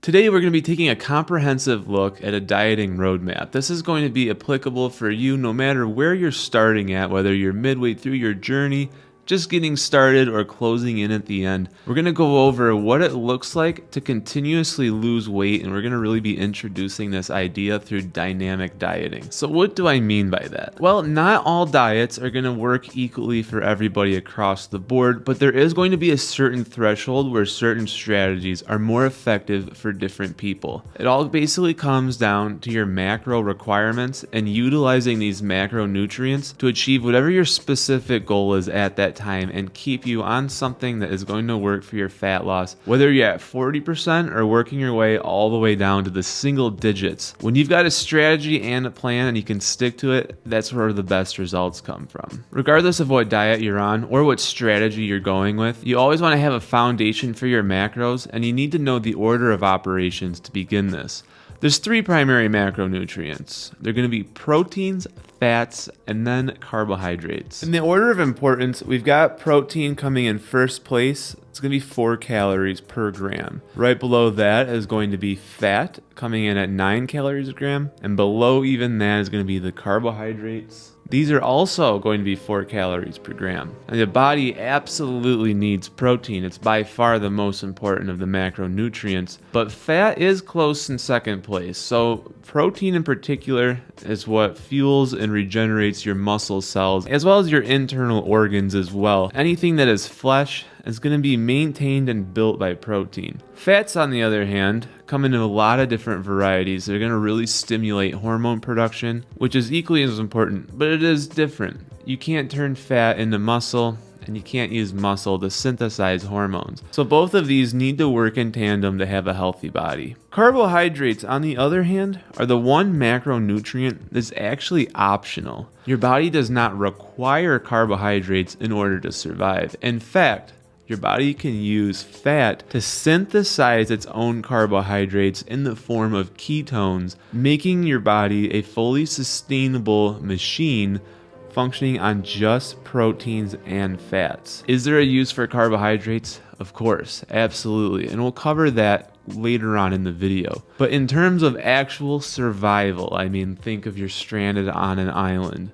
Today we're going to be taking a comprehensive look at a dieting roadmap. This is going to be applicable for you no matter where you're starting at, whether you're midway through your journey, just getting started, or closing in at the end. We're going to go over what it looks like to continuously lose weight, and we're going to really be introducing this idea through dynamic dieting. So what do I mean by that? Well, not all diets are going to work equally for everybody across the board, but there is going to be a certain threshold where certain strategies are more effective for different people. It all basically comes down to your macro requirements and utilizing these macronutrients to achieve whatever your specific goal is at that time and keep you on something that is going to work for your fat loss, whether you're at 40% or working your way all the way down to the single digits. When you've got a strategy and a plan and you can stick to it, that's where the best results come from. Regardless of what diet you're on or what strategy you're going with, you always want to have a foundation for your macros, and you need to know the order of operations to begin this. There's three primary macronutrients. They're going to be proteins, fats, and then carbohydrates. In the order of importance, we've got protein coming in first place. It's going to be 4 calories per gram. Right below that is going to be fat, coming in at 9 calories a gram. And below even that is going to be the carbohydrates. These are also going to be 4 calories per gram. And the body absolutely needs protein. It's by far the most important of the macronutrients, but fat is close in second place. So protein in particular is what fuels and regenerates your muscle cells, as well as your internal organs as well. Anything that is flesh is going to be maintained and built by protein. Fats, on the other hand, come in a lot of different varieties. They're going to really stimulate hormone production, which is equally as important, but it is different. You can't turn fat into muscle, and you can't use muscle to synthesize hormones. So both of these need to work in tandem to have a healthy body. Carbohydrates, on the other hand, are the one macronutrient that's actually optional. Your body does not require carbohydrates in order to survive. In fact, your body can use fat to synthesize its own carbohydrates in the form of ketones, making your body a fully sustainable machine functioning on just proteins and fats. Is there a use for carbohydrates? Of course, absolutely. And we'll cover that later on in the video. But in terms of actual survival, I mean, think of you're stranded on an island.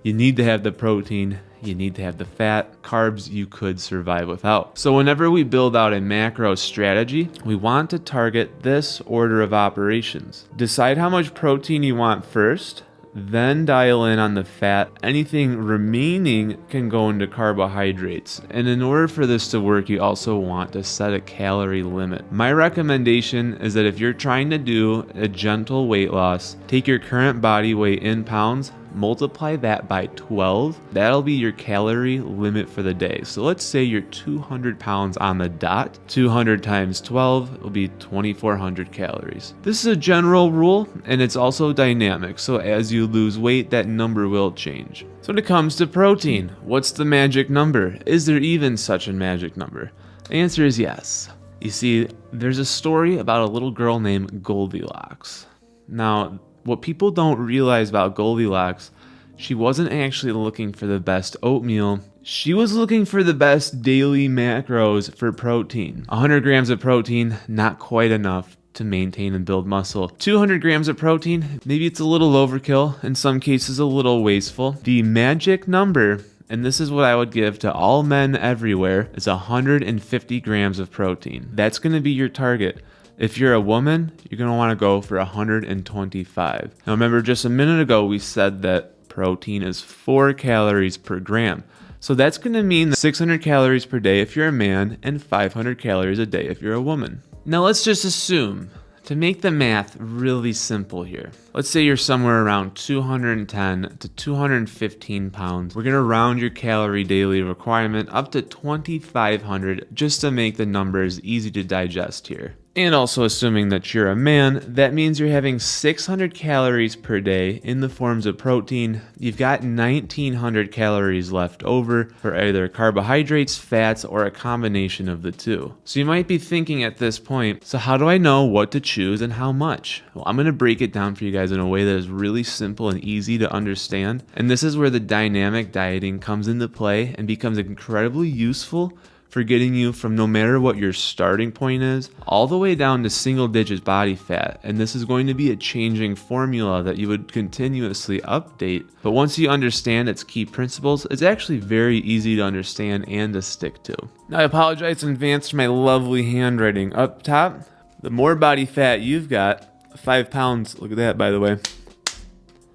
You need to have the protein, you need to have the fat. Carbs you could survive without. So whenever we build out a macro strategy, we want to target this order of operations. Decide how much protein you want first, then dial in on the fat. Anything remaining can go into carbohydrates. And in order for this to work, you also want to set a calorie limit. My recommendation is that if you're trying to do a gentle weight loss, take your current body weight in pounds, multiply that by 12. That'll be your calorie limit for the day. So let's say you're 200 pounds on the dot. 200 times 12 will be 2,400 calories. This is a general rule, and it's also dynamic. So as you lose weight, that number will change. So when it comes to protein, what's the magic number? Is there even such a magic number? The answer is yes. You see, there's a story about a little girl named Goldilocks. Now, what people don't realize about Goldilocks, she wasn't actually looking for the best oatmeal. She was looking for the best daily macros for protein. 100 grams of protein, not quite enough to maintain and build muscle. 200 grams of protein, maybe it's a little overkill, in some cases a little wasteful. The magic number, and this is what I would give to all men everywhere, is 150 grams of protein. That's going to be your target. If you're a woman, you're going to want to go for 125. Now remember, just a minute ago, we said that protein is 4 calories per gram. So that's going to mean 600 calories per day if you're a man and 500 calories a day if you're a woman. Now let's just assume, to make the math really simple here, let's say you're somewhere around 210 to 215 pounds. We're going to round your calorie daily requirement up to 2,500 just to make the numbers easy to digest here. And also assuming that you're a man, that means you're having 600 calories per day in the forms of protein. You've got 1,900 calories left over for either carbohydrates, fats, or a combination of the two. So you might be thinking at this point, so how do I know what to choose and how much? Well, I'm going to break it down for you guys in a way that is really simple and easy to understand. And this is where the dynamic dieting comes into play and becomes incredibly useful for getting you from no matter what your starting point is, all the way down to single digit body fat. And this is going to be a changing formula that you would continuously update. But once you understand its key principles, it's actually very easy to understand and to stick to. Now, I apologize in advance for my lovely handwriting. Up top, the more body fat you've got, 5 pounds, look at that, by the way.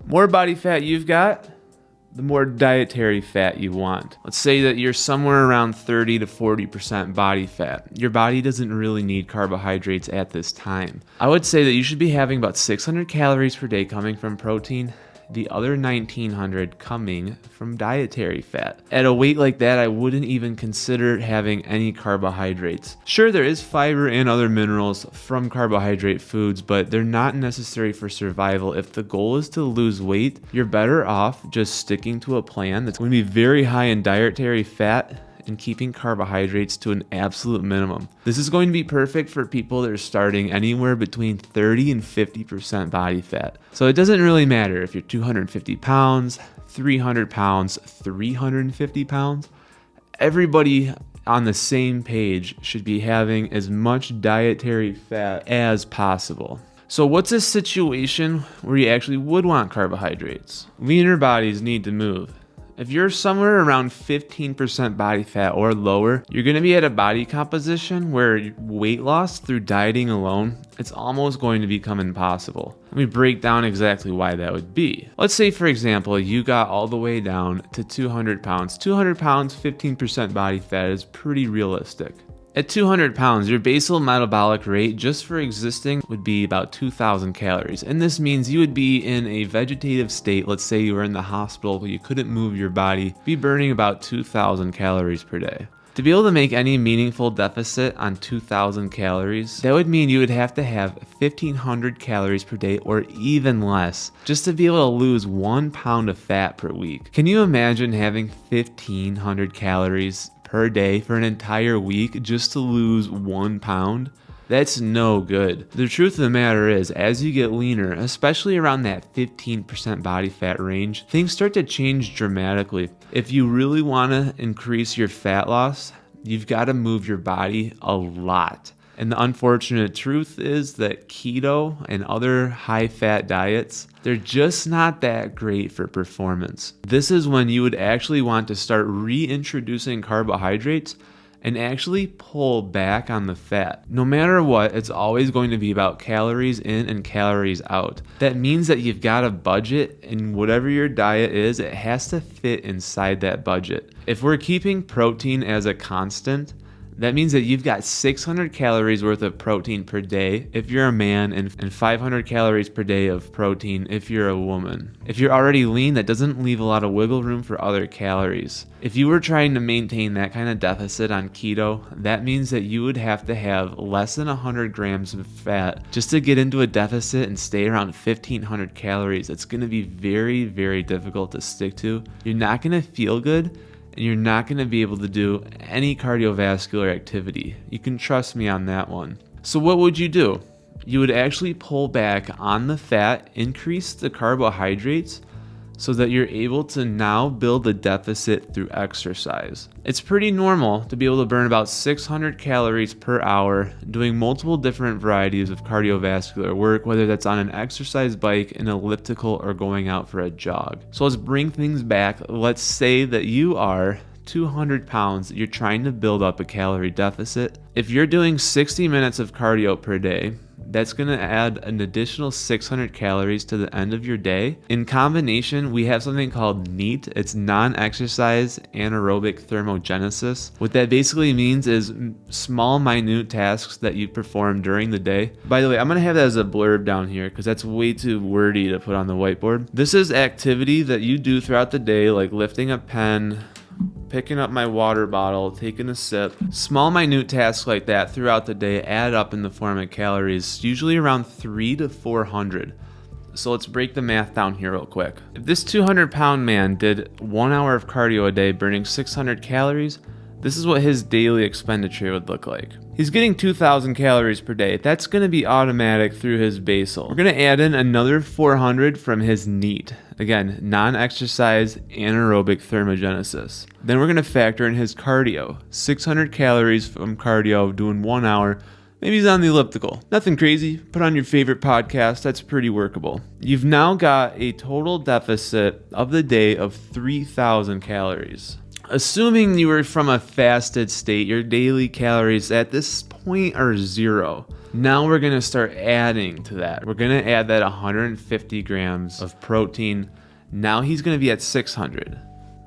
More body fat you've got, the more dietary fat you want. Let's say that you're somewhere around 30 to 40% body fat. Your body doesn't really need carbohydrates at this time. I would say that you should be having about 600 calories per day coming from protein, the other 1900 coming from dietary fat. At a weight like that, I wouldn't even consider having any carbohydrates. Sure, there is fiber and other minerals from carbohydrate foods, but they're not necessary for survival. If the goal is to lose weight, you're better off just sticking to a plan that's going to be very high in dietary fat and keeping carbohydrates to an absolute minimum. This is going to be perfect for people that are starting anywhere between 30 and 50% body fat. So it doesn't really matter if you're 250 pounds, 300 pounds, 350 pounds. Everybody on the same page should be having as much dietary fat as possible. So what's a situation where you actually would want carbohydrates? Leaner bodies need to move. If you're somewhere around 15% body fat or lower, you're going to be at a body composition where weight loss through dieting alone, it's almost going to become impossible. Let me break down exactly why that would be. Let's say, for example, you got all the way down to 200 pounds. 200 pounds, 15% body fat is pretty realistic. At 200 pounds, your basal metabolic rate just for existing would be about 2,000 calories. And this means you would be in a vegetative state. Let's say you were in the hospital, you couldn't move your body, be burning about 2,000 calories per day. To be able to make any meaningful deficit on 2,000 calories, that would mean you would have to have 1,500 calories per day or even less just to be able to lose 1 pound of fat per week. Can you imagine having 1,500 calories per day for an entire week just to lose 1 pound? That's no good. The truth of the matter is, as you get leaner, especially around that 15% body fat range, things start to change dramatically. If you really want to increase your fat loss, you've got to move your body a lot. And the unfortunate truth is that keto and other high-fat diets, they're just not that great for performance. This is when you would actually want to start reintroducing carbohydrates and actually pull back on the fat. No matter what, it's always going to be about calories in and calories out. That means that you've got a budget, and whatever your diet is, it has to fit inside that budget. If we're keeping protein as a constant, that means that you've got 600 calories worth of protein per day if you're a man and 500 calories per day of protein if you're a woman. If you're already lean, that doesn't leave a lot of wiggle room for other calories. If you were trying to maintain that kind of deficit on keto, that means that you would have to have less than 100 grams of fat just to get into a deficit and stay around 1,500 calories. It's going to be very, very difficult to stick to. You're not going to feel good, and you're not going to be able to do any cardiovascular activity. You can trust me on that one. So what would you do? You would actually pull back on the fat, increase the carbohydrates, so that you're able to now build a deficit through exercise. It's pretty normal to be able to burn about 600 calories per hour doing multiple different varieties of cardiovascular work, whether that's on an exercise bike, an elliptical, or going out for a jog. So let's bring things back. Let's say that you are 200 pounds, you're trying to build up a calorie deficit. If you're doing 60 minutes of cardio per day, that's going to add an additional 600 calories to the end of your day. In combination, we have something called NEAT. It's non-exercise anaerobic thermogenesis. What that basically means is small, minute tasks that you perform during the day. By the way, I'm going to have that as a blurb down here because that's way too wordy to put on the whiteboard. This is activity that you do throughout the day, like lifting a pen, picking up my water bottle, taking a sip. Small, minute tasks like that throughout the day add up in the form of calories, usually around 300 to 400. So let's break the math down here real quick. If this 200-pound man did 1 hour of cardio a day, burning 600 calories, this is what his daily expenditure would look like. He's getting 2,000 calories per day. That's going to be automatic through his basal. We're going to add in another 400 from his NEAT. Again, non-exercise anaerobic thermogenesis. Then we're going to factor in his cardio. 600 calories from cardio, doing 1 hour. Maybe he's on the elliptical. Nothing crazy. Put on your favorite podcast. That's pretty workable. You've now got a total deficit of the day of 3,000 calories. Assuming you were from a fasted state, your daily calories at this point are 0. Now we're going to start adding to that. We're going to add that 150 grams of protein. Now he's going to be at 600.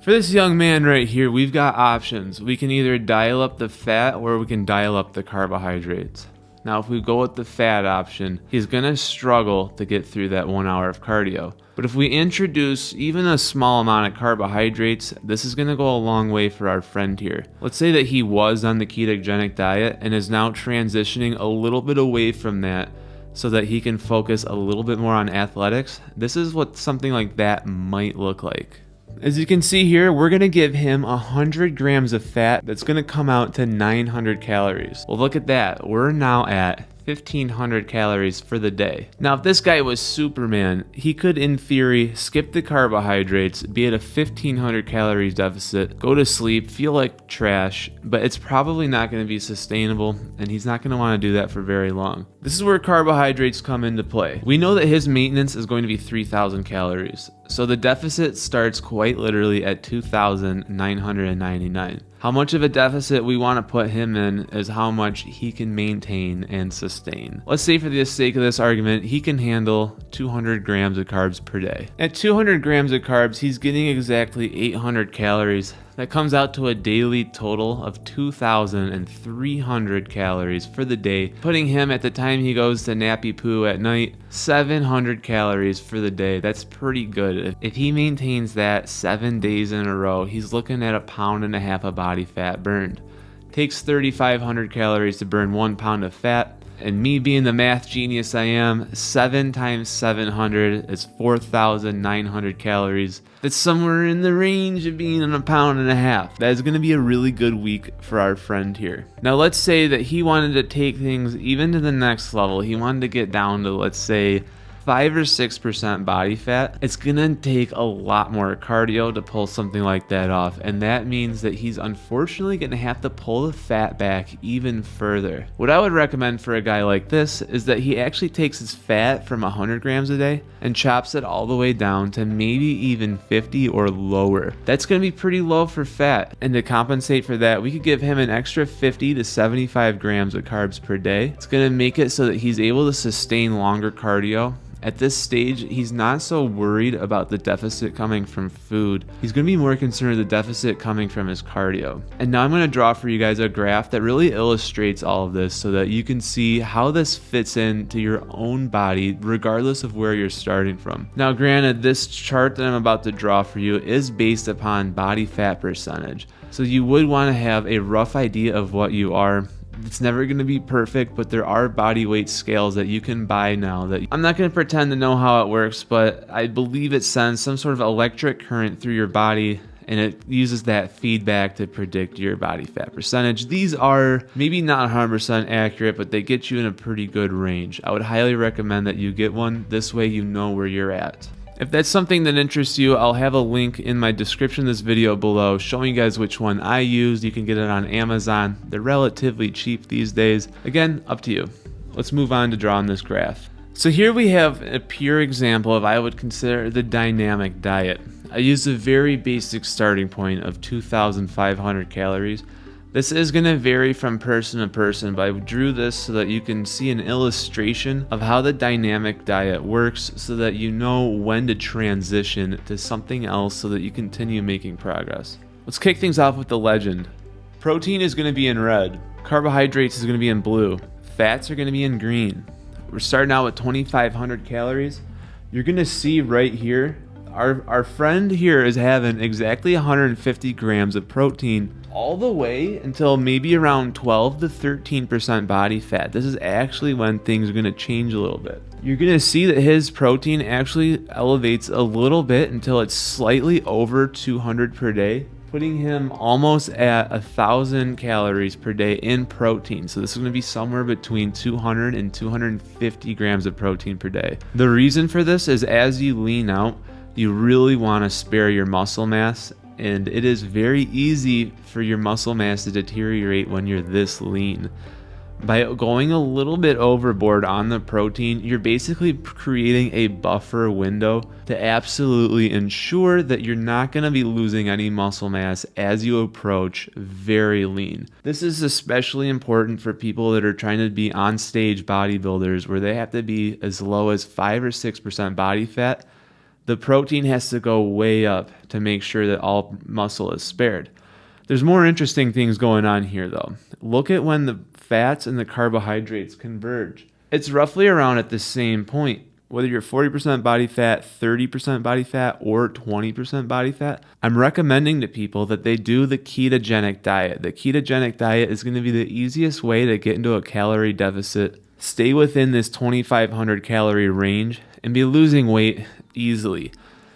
For this young man right here, we've got options. We can either dial up the fat or we can dial up the carbohydrates. Now, if we go with the fat option, he's going to struggle to get through that 1 hour of cardio. But if we introduce even a small amount of carbohydrates, this is going to go a long way for our friend here. Let's say that he was on the ketogenic diet and is now transitioning a little bit away from that so that he can focus a little bit more on athletics. This is what something like that might look like. As you can see here, we're going to give him 100 grams of fat. That's going to come out to 900 calories. Well, look at that. We're now at 1,500 calories for the day. Now, if this guy was Superman, he could, in theory, skip the carbohydrates, be at a 1,500 calories deficit, go to sleep, feel like trash, but it's probably not going to be sustainable, and he's not going to want to do that for very long. This is where carbohydrates come into play. We know that his maintenance is going to be 3,000 calories. So the deficit starts quite literally at 2,999. How much of a deficit we want to put him in is how much he can maintain and sustain. Let's say for the sake of this argument, he can handle 200 grams of carbs per day. At 200 grams of carbs, he's getting exactly 800 calories. That comes out to a daily total of 2,300 calories for the day, putting him at the time he goes to nappy poo at night, 700 calories for the day. That's pretty good. If he maintains that 7 days in a row, he's looking at 1.5 pounds of body fat burned. Takes 3,500 calories to burn 1 pound of fat. And me being the math genius I am, 7 times 700 is 4,900 calories. That's somewhere in the range of being 1.5 pounds. That is going to be a really good week for our friend here. Now let's say that he wanted to take things even to the next level. He wanted to get down to, let's say, 5 or 6% body fat. It's gonna take a lot more cardio to pull something like that off, and that means that he's unfortunately gonna have to pull the fat back even further. What I would recommend for a guy like this is that he actually takes his fat from 100 grams a day and chops it all the way down to maybe even 50 or lower. That's gonna be pretty low for fat, and to compensate for that, we could give him an extra 50 to 75 grams of carbs per day. It's gonna make it so that he's able to sustain longer cardio. At this stage, he's not so worried about the deficit coming from food. He's going to be more concerned with the deficit coming from his cardio. And now I'm going to draw for you guys a graph that really illustrates all of this so that you can see how this fits into your own body regardless of where you're starting from. Now granted, this chart that I'm about to draw for you is based upon body fat percentage. So you would want to have a rough idea of what you are. It's never going to be perfect, but there are body weight scales that you can buy now that I'm not going to pretend to know how it works, but I believe it sends some sort of electric current through your body and it uses that feedback to predict your body fat percentage. These are maybe not 100% accurate, but they get you in a pretty good range. I would highly recommend that you get one. This way you know where you're at. If that's something that interests you, I'll have a link in my description of this video below showing you guys which one I used. You can get it on Amazon. They're relatively cheap these days. Again, up to you. Let's move on to drawing this graph. So here we have a pure example of I would consider the dynamic diet. I used a very basic starting point of 2,500 calories. This is going to vary from person to person, but I drew this so that you can see an illustration of how the dynamic diet works so that you know when to transition to something else so that you continue making progress. Let's kick things off with the legend. Protein is going to be in red. Carbohydrates is going to be in blue. Fats are going to be in green. We're starting out with 2,500 calories. You're going to see right here, our friend here is having exactly 150 grams of protein all the way until maybe around 12 to 13% body fat. This is actually when things are going to change a little bit. You're going to see that his protein actually elevates a little bit until it's slightly over 200 per day. putting him almost at 1,000 calories per day in protein. So this is going to be somewhere between 200 and 250 grams of protein per day. The reason for this is as you lean out, you really want to spare your muscle mass, and it is very easy for your muscle mass to deteriorate when you're this lean. By going a little bit overboard on the protein, you're basically creating a buffer window to absolutely ensure that you're not going to be losing any muscle mass as you approach very lean. This is especially important for people that are trying to be on stage bodybuilders where they have to be as low as 5 or 6% body fat. The protein has to go way up to make sure that all muscle is spared. There's more interesting things going on here though. Look at when the fats and the carbohydrates converge. It's roughly around at the same point. Whether you're 40% body fat, 30% body fat, or 20% body fat, I'm recommending to people that they do the ketogenic diet. The ketogenic diet is going to be the easiest way to get into a calorie deficit, stay within this 2,500 calorie range, and be losing weight easily.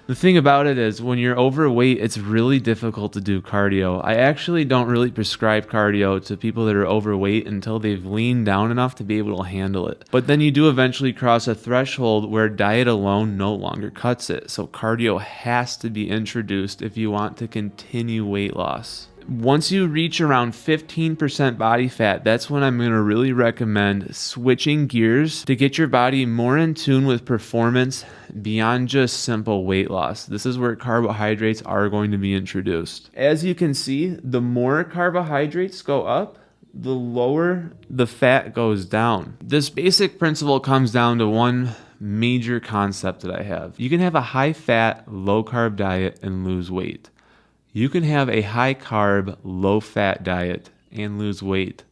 The thing about it is when you're overweight, it's really difficult to do cardio. I actually don't really prescribe cardio to people that are overweight until they've leaned down enough to be able to handle it. But then you do eventually cross a threshold where diet alone no longer cuts it. So cardio has to be introduced if you want to continue weight loss. Once you reach around 15% body fat, that's when I'm going to really recommend switching gears to get your body more in tune with performance beyond just simple weight loss. This is where carbohydrates are going to be introduced. As you can see, the more carbohydrates go up, the lower the fat goes down. This basic principle comes down to one major concept that I have. You can have a high fat, low carb diet and lose weight. You can have a high carb, low fat diet and lose weight,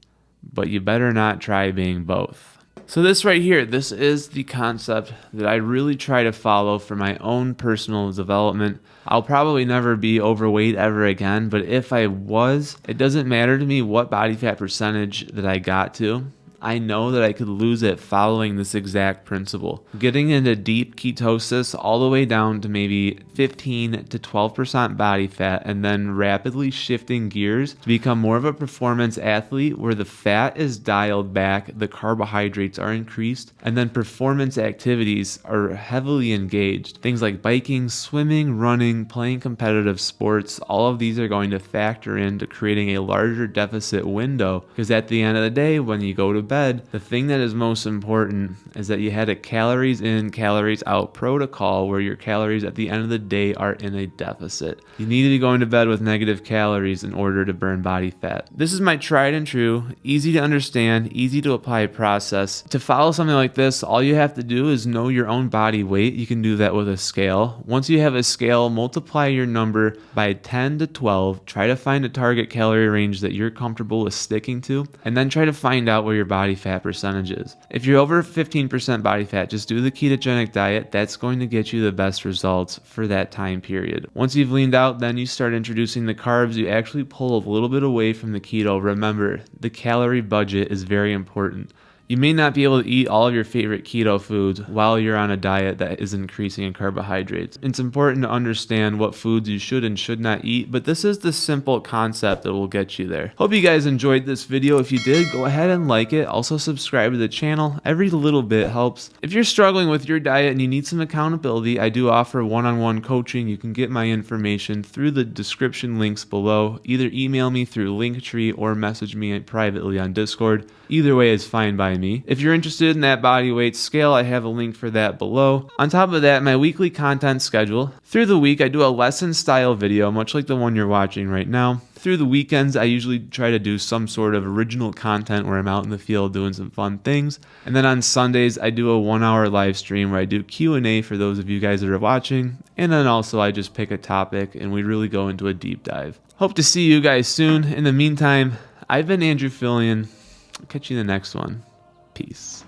but you better not try being both. So this right here, this is the concept that I really try to follow for my own personal development. I'll probably never be overweight ever again, but if I was, it doesn't matter to me what body fat percentage that I got to. I know that I could lose it following this exact principle. Getting into deep ketosis all the way down to maybe 15 to 12% body fat and then rapidly shifting gears to become more of a performance athlete where the fat is dialed back, the carbohydrates are increased, and then performance activities are heavily engaged. Things like biking, swimming, running, playing competitive sports, all of these are going to factor into creating a larger deficit window because at the end of the day, when you go to bed, the thing that is most important is that you had a calories in, calories out protocol where your calories at the end of the day are in a deficit. You need to be going to bed with negative calories in order to burn body fat. This is my tried and true, easy to understand, easy to apply process. To follow something like this, all you have to do is know your own body weight. You can do that with a scale. Once you have a scale, multiply your number by 10 to 12. Try to find a target calorie range that you're comfortable with sticking to, and then try to find out where your body fat percentage is. If you're over 15% body fat, just do the ketogenic diet. That's going to get you the best results for that time period. Once you've leaned out, then you start introducing the carbs. You actually pull a little bit away from the keto. Remember, the calorie budget is very important. You may not be able to eat all of your favorite keto foods while you're on a diet that is increasing in carbohydrates. It's important to understand what foods you should and should not eat, but this is the simple concept that will get you there. Hope you guys enjoyed this video. If you did, go ahead and like it. Also subscribe to the channel. Every little bit helps. If you're struggling with your diet and you need some accountability, I do offer one-on-one coaching. You can get my information through the description links below. Either email me through Linktree or message me privately on Discord. Either way is fine by me. If you're interested in that body weight scale, I have a link for that below. On top of that, my weekly content schedule. Through the week, I do a lesson style video, much like the one you're watching right now. Through the weekends, I usually try to do some sort of original content where I'm out in the field doing some fun things. And then on Sundays, I do a 1-hour live stream where I do Q&A for those of you guys that are watching. And then also I just pick a topic and we really go into a deep dive. Hope to see you guys soon. In the meantime, I've been Andrew Fillion. Catch you in the next one. Peace.